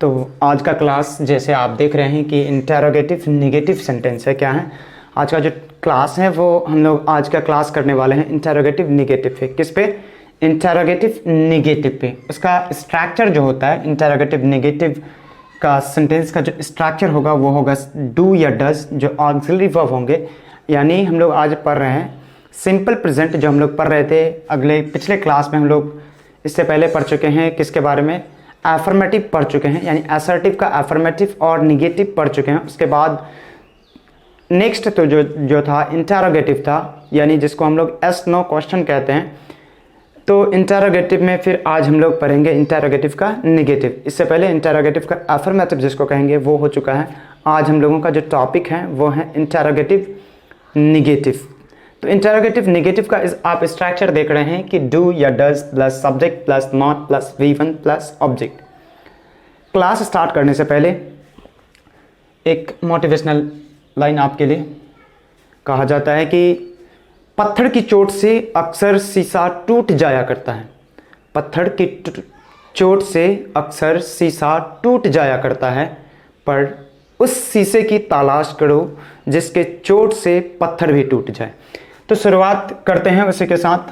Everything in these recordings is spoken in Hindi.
तो आज का क्लास जैसे आप देख रहे हैं कि इंटरोगेटिव नेगेटिव सेंटेंस है। क्या है आज का जो क्लास है वो हम लोग आज का क्लास करने वाले हैं इंटरोगेटिव नेगेटिव पे। किस पे? इंटरोगेटिव नेगेटिव पे। उसका स्ट्रक्चर जो होता है इंटरोगेटिव नेगेटिव का सेंटेंस का जो स्ट्रक्चर होगा वो होगा डू या डज, जो ऑक्सिलरी वर्ब होंगे। यानी हम लोग आज पढ़ रहे हैं सिंपल प्रेजेंट, जो हम लोग पढ़ रहे थे पिछले क्लास में। हम लोग इससे पहले पढ़ चुके हैं किसके बारे में? एफर्मेटिव पढ़ चुके हैं, यानी असर्टिव का एफर्मेटिव और निगेटिव पढ़ चुके हैं। उसके बाद नेक्स्ट तो जो था इंटरोगेटिव था, यानी जिसको हम लोग एस नो क्वेश्चन कहते हैं। तो इंटरोगेटिव में फिर आज हम लोग पढ़ेंगे इंटरोगेटिव का नेगेटिव। इससे पहले इंटरोगेटिव का एफर्मेटिव जिसको कहेंगे वो हो चुका है। आज हम लोगों का जो टॉपिक है वो है इंटरोगेटिव नेगेटिव। तो इंटरोगेटिव नेगेटिव का आप स्ट्रक्चर देख रहे हैं कि डू या does plus subject plus not plus V1 plus object. Class start करने से पहले एक मोटिवेशनल लाइन आपके लिए। कहा जाता है कि पत्थर की चोट से अक्सर शीशा टूट जाया करता है। पत्थर की चोट से अक्सर शीशा टूट जाया करता है, पर उस शीशे की तलाश करो जिसके चोट से पत्थर भी टूट जाए। तो शुरुआत करते हैं उसी के साथ।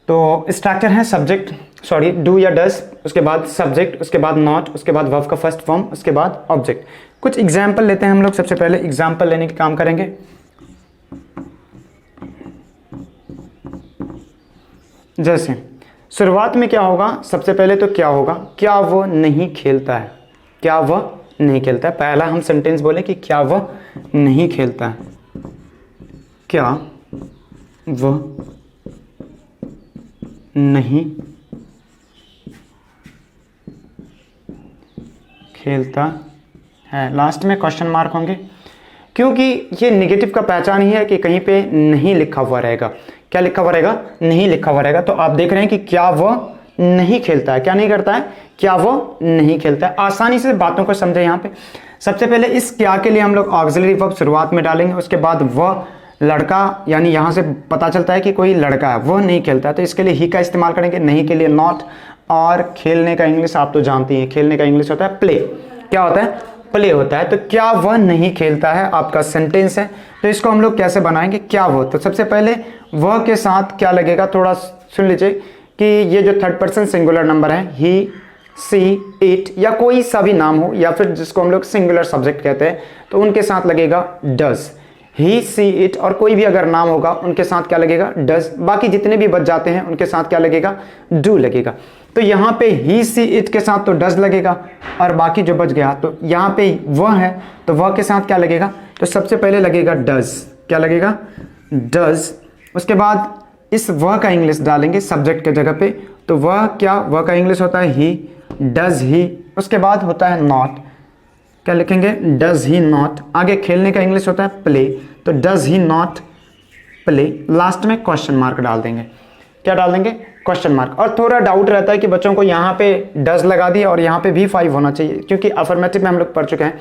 तो स्ट्रक्चर है सब्जेक्ट डू या डज, उसके बाद सब्जेक्ट, उसके बाद नॉट, उसके बाद वर्ब का फर्स्ट फॉर्म, उसके बाद ऑब्जेक्ट। कुछ एग्जाम्पल लेते हैं हम लोग। सबसे पहले एग्जाम्पल लेने का काम करेंगे। जैसे शुरुआत में क्या होगा? सबसे पहले तो क्या होगा? क्या वो नहीं खेलता है? क्या वह नहीं खेलता है। पहला हम सेंटेंस बोले कि क्या वह नहीं खेलता है। क्या वह नहीं खेलता है। लास्ट में क्वेश्चन मार्क होंगे, क्योंकि ये नेगेटिव का पहचान ही है कि कहीं पे नहीं लिखा हुआ रहेगा। क्या लिखा हुआ रहेगा? नहीं लिखा हुआ रहेगा। तो आप देख रहे हैं कि क्या वह नहीं खेलता है। क्या नहीं करता है? क्या वो नहीं खेलता है। आसानी से बातों को समझे। यहाँ पे सबसे पहले इस क्या के लिए हम लोग ऑक्सिलरी वर्ब शुरुआत में डालेंगे। उसके बाद वह लड़का, यानी यहाँ से पता चलता है कि कोई लड़का है, वह नहीं खेलता है, तो इसके लिए ही का इस्तेमाल करेंगे। नहीं के लिए नॉट, और खेलने का इंग्लिश आप तो जानती हैं, खेलने का इंग्लिश होता है प्ले। क्या होता है? प्ले होता है। तो क्या वह नहीं खेलता है आपका सेंटेंस है। तो इसको हम लोग कैसे बनाएंगे? क्या वो, तो सबसे पहले वह के साथ क्या लगेगा, थोड़ा सुन लीजिए कि ये जो थर्ड पर्सन सिंगुलर नंबर है, ही, सी, इट या कोई सा भी नाम हो, या फिर जिसको हम लोग सिंगुलर सब्जेक्ट कहते हैं, तो उनके साथ लगेगा डज। ही, सी, इट और कोई भी अगर नाम होगा उनके साथ क्या लगेगा? डज। बाकी जितने भी बच जाते हैं उनके साथ क्या लगेगा? डू लगेगा। तो यहाँ पे ही, सी, इट के साथ तो डज लगेगा, और बाकी जो बच गया तो यहाँ पे वह है, तो वह के साथ क्या लगेगा? तो सबसे पहले लगेगा डज। क्या लगेगा? डज। उसके बाद इस वह का इंग्लिश डालेंगे सब्जेक्ट के जगह पे। तो वह क्या? वह का इंग्लिश होता है ही, डज ही। उसके बाद होता है नॉट। क्या लिखेंगे? Does he not. आगे खेलने का इंग्लिश होता है प्ले, तो does he not play. Last में क्वेश्चन मार्क डाल देंगे। क्या डाल देंगे? Question mark. और थोड़ा डाउट रहता है कि बच्चों को यहाँ पे डज लगा दिया और यहाँ पे भी 5 होना चाहिए, क्योंकि अफर्मेटिव में हम लोग पढ़ चुके हैं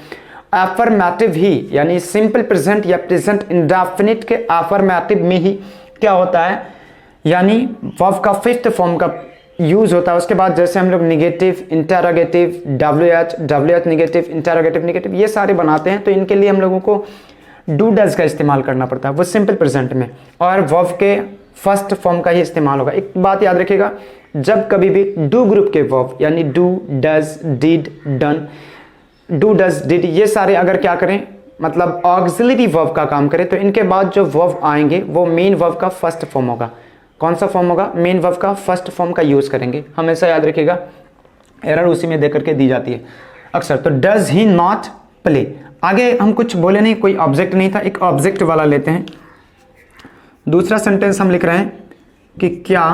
अफर्मेटिव ही, यानी सिंपल प्रेजेंट या प्रेजेंट इंडेफिनिट के अफर्मेटिव में ही क्या होता है, यानी वर्ब का फिफ्थ फॉर्म का यूज होता है। उसके बाद जैसे हम लोग negative, interrogative, WH negative, interrogative negative, ये सारे बनाते हैं, तो इनके लिए हम लोगों को डू डज का इस्तेमाल करना पड़ता है, वो सिंपल प्रेजेंट में, और वर्ब के फर्स्ट फॉर्म का ही इस्तेमाल होगा। एक बात याद रखिएगा, जब कभी भी डू ग्रुप के वर्ब, यानी do, does, did, done, do, does, did, ये सारे अगर क्या करें, मतलब ऑक्सिलरी वर्ब का काम करें, तो इनके बाद जो वर्ब आएंगे वो मेन वर्ब का फर्स्ट फॉर्म होगा। कौन सा फॉर्म होगा? मेन वर्ब का फर्स्ट फॉर्म का यूज करेंगे। हमेशा याद रखिएगा, एरर उसी में दे करके दी जाती है अक्सर। तो डज ही नॉट प्ले। आगे हम कुछ बोले नहीं, कोई ऑब्जेक्ट नहीं था, एक ऑब्जेक्ट वाला लेते हैं। दूसरा सेंटेंस हम लिख रहे हैं कि क्या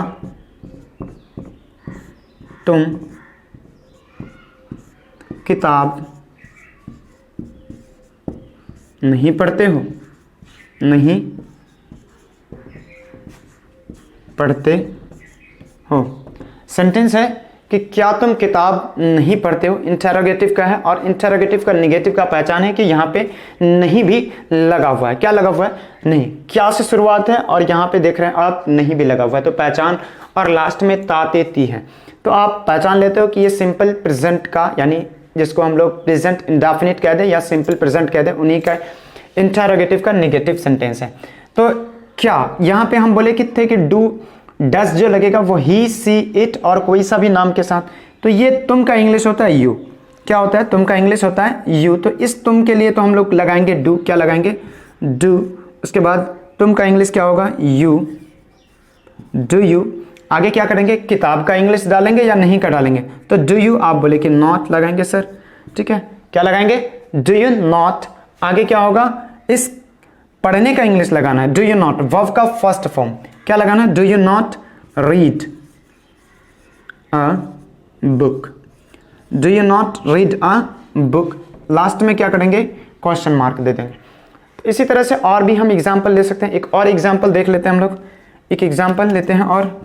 तुम किताब नहीं पढ़ते हो? नहीं पढ़ते हो। सेंटेंस है कि क्या तुम किताब नहीं पढ़ते हो, इंटरोगेटिव का है, और इंटरोगेटिव का नेगेटिव का पहचान है कि यहाँ पे नहीं भी लगा हुआ है। क्या लगा हुआ है? नहीं। क्या से शुरुआत है और यहाँ पे देख रहे हैं आप नहीं भी लगा हुआ है, तो पहचान, और लास्ट में ताते ती है। तो आप पहचान लेते हो कि ये सिंपल प्रेजेंट का, यानी जिसको हम लोग प्रेजेंट इंडेफिनिट कह दें या सिंपल प्रेजेंट कह दें, उन्हीं का इंटरोगेटिव का नेगेटिव सेंटेंस है। तो क्या यहाँ पे हम बोले कि थे कि डू डस जो लगेगा वो ही, सी, इट और कोई सा भी नाम के साथ, तो ये तुम का इंग्लिश होता है यू। क्या होता है? तुम का इंग्लिश होता है यू। तो इस तुम के लिए तो हम लोग लगाएंगे डू। क्या लगाएंगे? डू। उसके बाद तुम का इंग्लिश क्या होगा? You, do you. आगे क्या करेंगे? किताब का इंग्लिश डालेंगे या नहीं का डालेंगे? तो डू यू आप बोले कि नॉट लगाएंगे सर, ठीक है। क्या लगाएंगे? Do you not. आगे क्या होगा? इस पढ़ने का इंग्लिश लगाना है, डू यू नॉट, वर्ब का फर्स्ट फॉर्म क्या लगाना है? Do you not read a book, do you not read a book. Last में क्या करेंगे? क्वेश्चन मार्क दे देंगे। तो इसी तरह से और भी हम एग्जाम्पल ले सकते हैं। एक और एग्जाम्पल देख लेते हैं हम लोग, एक एग्जाम्पल लेते हैं। और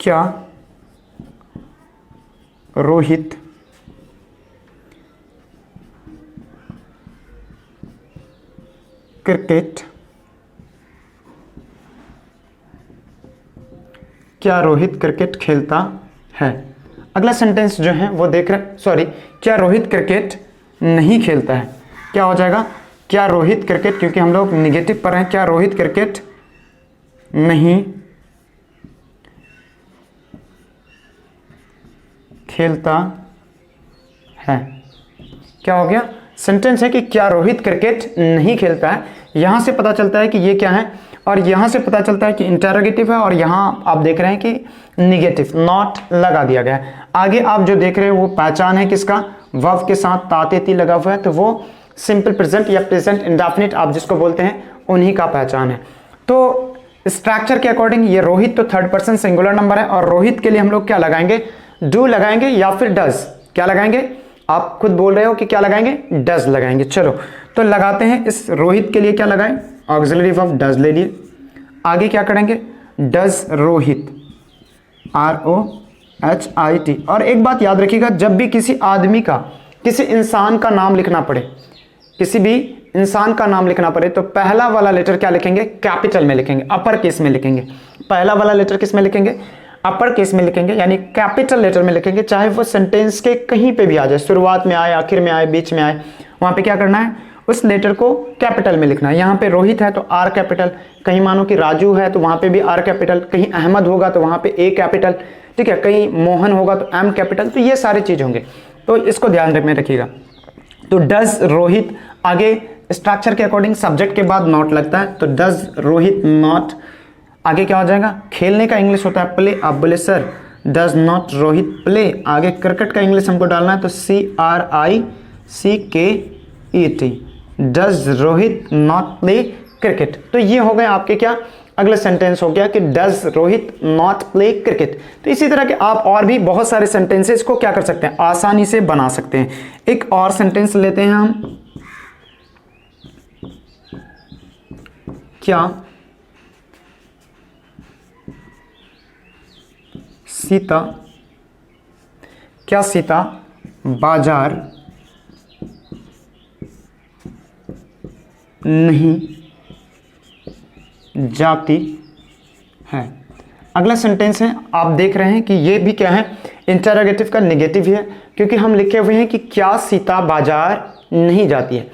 क्या रोहित क्रिकेट, क्या रोहित क्रिकेट खेलता है? अगला सेंटेंस जो है वो देख रहे, सॉरी, क्या रोहित क्रिकेट नहीं खेलता है? क्या हो जाएगा? क्या रोहित क्रिकेट, क्योंकि हम लोग निगेटिव पर हैं, क्या रोहित क्रिकेट नहीं खेलता है? क्या हो गया? सेंटेंस है कि क्या रोहित क्रिकेट नहीं खेलता है। यहां से पता चलता है कि ये क्या है, और यहां से पता चलता है कि इंटरोगेटिव है, और यहां आप देख रहे हैं कि निगेटिव, नॉट लगा दिया गया है। आगे आप जो देख रहे हैं वो पहचान है किसका? वर्ब के साथ तातेती लगा हुआ है, तो वो सिंपल प्रेजेंट या प्रेजेंट इंडेफिनिट आप जिसको बोलते हैं उन्हीं का पहचान है। तो स्ट्रक्चर के अकॉर्डिंग ये रोहित तो थर्ड पर्सन सिंगुलर नंबर है, और रोहित के लिए हम लोग क्या लगाएंगे? डू लगाएंगे या फिर डज। क्या लगाएंगे? आप खुद बोल रहे हो कि क्या लगाएंगे? डज लगाएंगे। चलो तो लगाते हैं। इस रोहित के लिए क्या लगाएं? ऑक्सिलरी वर्ब डज ले लिए। आगे क्या करेंगे? Does Rohit, ROHIT। और एक बात याद रखिएगा, जब भी किसी आदमी का, किसी इंसान का नाम लिखना पड़े, किसी भी इंसान का नाम लिखना पड़े, तो पहला वाला लेटर क्या लिखेंगे? कैपिटल में लिखेंगे, अपर केस में लिखेंगे। पहला वाला लेटर किस में लिखेंगे? अपर केस में लिखेंगे, यानी कैपिटल लेटर में लिखेंगे, चाहे वो सेंटेंस के कहीं पे भी आ जाए, शुरुआत में आए, आखिर में आए, बीच में आए, वहां पे क्या करना है? उस लेटर को कैपिटल में लिखना है। यहाँ पे रोहित है तो आर कैपिटल, कहीं मानो कि राजू है तो वहां पे भी आर कैपिटल, कहीं अहमद होगा तो वहां पे ए कैपिटल, ठीक है, कहीं मोहन होगा तो एम कैपिटल। तो ये सारे चीज होंगे, तो इसको ध्यान में रखिएगा। तो डज रोहित, आगे स्ट्रक्चर के अकॉर्डिंग सब्जेक्ट के बाद नॉट लगता है, तो डज रोहित नॉट। आगे क्या हो जाएगा? खेलने का इंग्लिश होता है प्ले। आप बोले sir does not Rohit play. आगे क्रिकेट का इंग्लिश हमको डालना है, तो CRICKET, does Rohit not play cricket. तो ये हो गए आपके क्या? अगला सेंटेंस हो गया कि does Rohit not play cricket. तो इसी तरह के आप और भी बहुत सारे सेंटेंसेस को क्या कर सकते हैं? आसानी से बना सकते हैं। एक और सेंटेंस लेते हैं हम। क्या सीता, क्या सीता बाजार नहीं जाती है? अगला सेंटेंस है, आप देख रहे हैं कि ये भी क्या है? इंटरोगेटिव का नेगेटिव है, क्योंकि हम लिखे हुए हैं कि क्या सीता बाजार नहीं जाती है।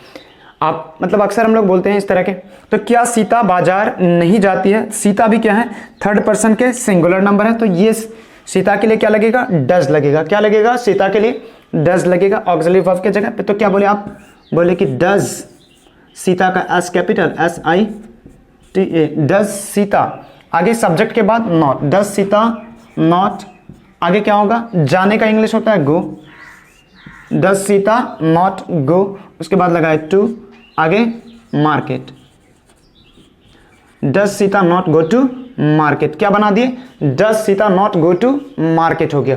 आप मतलब अक्सर हम लोग बोलते हैं इस तरह के, तो क्या सीता बाजार नहीं जाती है? सीता भी क्या है? थर्ड पर्सन के सिंगुलर नंबर है, तो ये सीता के लिए क्या लगेगा? डज लगेगा। क्या लगेगा? सीता के लिए डज लगेगा ऑक्सिलरी वर्ब के जगह पे। तो क्या बोले आप? बोले कि डज, सीता का S capital, SITA, does Sita. आगे सब्जेक्ट के बाद नॉट, डज सीता नॉट। आगे क्या होगा? जाने का इंग्लिश होता है go, does Sita not go. उसके बाद लगाए टू। आगे market, does Sita not go to market. क्या बना दिए? Does Sita not go to market हो गया।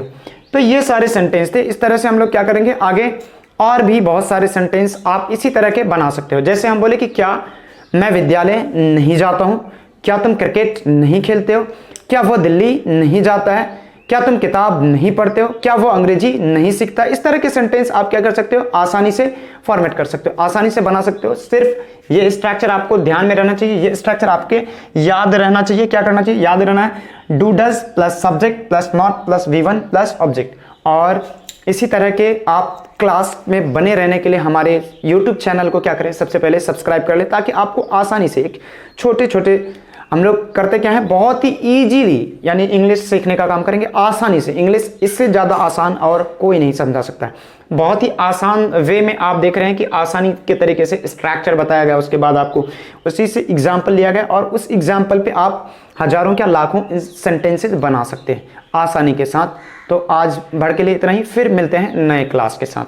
तो ये सारे सेंटेंस थे। इस तरह से हम लोग क्या करेंगे आगे, और भी बहुत सारे सेंटेंस आप इसी तरह के बना सकते हो। जैसे हम बोले कि क्या मैं विद्यालय नहीं जाता हूं, क्या तुम क्रिकेट नहीं खेलते हो, क्या वो दिल्ली नहीं जाता है, क्या तुम किताब नहीं पढ़ते हो, क्या वो अंग्रेजी नहीं सीखता। इस तरह के सेंटेंस आप क्या कर सकते हो, आसानी से फॉर्मेट कर सकते हो, आसानी से बना सकते हो। सिर्फ ये स्ट्रक्चर आपको ध्यान में रहना चाहिए, ये स्ट्रक्चर आपके याद रहना चाहिए। क्या करना चाहिए, याद रहना है, do does plus subject plus not plus V1 plus object. और इसी तरह के आप क्लास में बने रहने के लिए हमारे YouTube चैनल को क्या करें, सबसे पहले सब्सक्राइब कर ले, ताकि आपको आसानी से एक छोटे छोटे, हम लोग करते क्या है, बहुत ही इजीली यानी इंग्लिश सीखने का काम करेंगे आसानी से। इंग्लिश इससे ज़्यादा आसान और कोई नहीं समझा सकता है। बहुत ही आसान वे में आप देख रहे हैं कि आसानी के तरीके से स्ट्रक्चर बताया गया, उसके बाद आपको उसी से एग्जाम्पल लिया गया और उस एग्जाम्पल पे आप हजारों क्या लाखों सेंटेंसेस बना सकते हैं आसानी के साथ। तो आज भर के लिए इतना ही, फिर मिलते हैं नए क्लास के साथ।